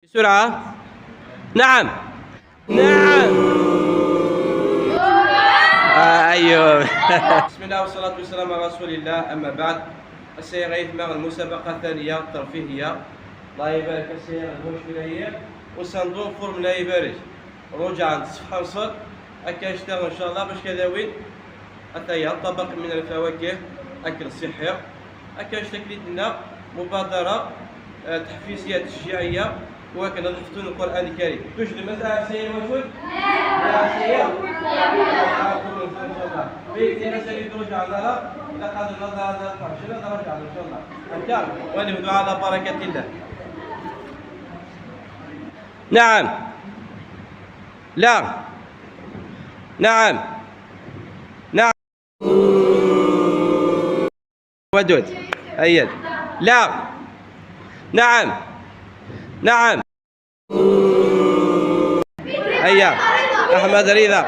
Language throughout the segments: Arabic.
بسرعة. نعم نعم. أيوه. بسم الله والصلاة والسلام على رسول الله. أما بعد، السيارة مع المسابقة الثانية الترفيهية. الله يبارك السيارة المشكلة والصندوق فورم لا يبارك. رجع عند الصفحة نصر هكا يشتغل إن شاء الله باش كذا وين حتى هي طبق من الفواكه أكل صحي. هكا اشتكلت لنا مبادرة تحفيزية تشجيعية وكنا نحفظون القرآن الكريم. توجد المسألة سيئة موجود؟ لا سيئة؟ بيتي نسأل درجة على نرى إذا قادر نظر على 12 درجة إن شاء الله. هكا ونبدأ على بركة الله. نعم. لا. نعم. نعم. ودود. أيد. لا. نعم. نعم. هيا أحمد رضا.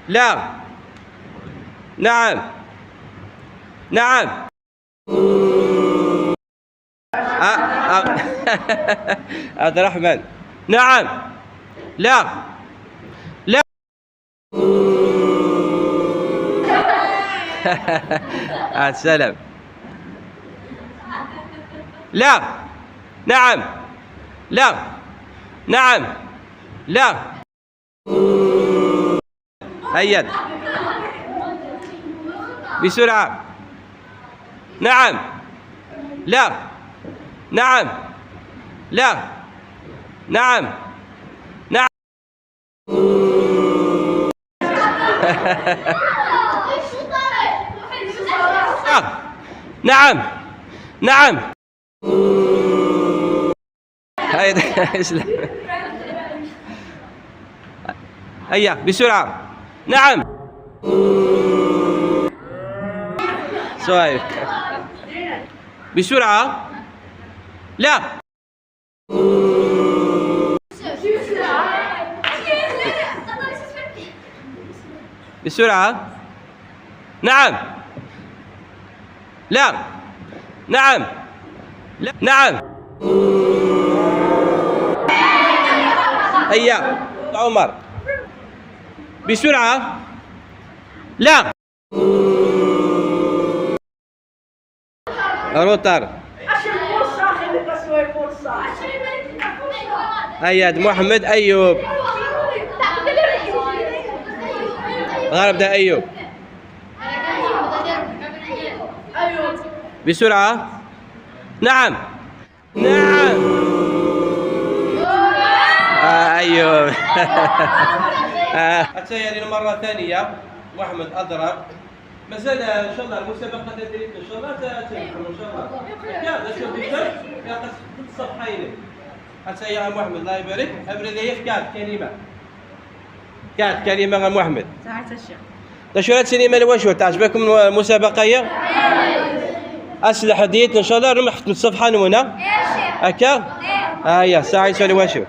لا. نعم. نعم. عبد الرحمن. نعم. لا. لا. السلام. لا. نعم. لا. نعم. لا. هيا بسرعة. نعم. لا. نعم. لا. نعم. نعم. نعم. نعم. هيا بسرعة. نعم. سؤال بسرعة. لا. بسرعة. نعم. لا. نعم. لا. نعم. هيا عمر بسرعة. لا. روتر. هيا محمد أيوب. غرب ده أيوب بسرعة. نعم. نعم. أيوب. التالي المرة ثانية محمد أضرب. مازال إن شاء الله المسابقة تدريب إن شاء الله تنجحوا إن شاء الله. يلا شوف الدكتور يا قص الصفحين. حتى يا محمد الله يبارك أبرز لي في كلمة. كلمة محمد. ساعة الشيخ. تشوفوا السينما الوشو تعجبكم المسابقة هي؟ أسلحة ديت إن شاء الله رمحت من الصفحة نونا. هكا؟ هيا ساعة الوشو.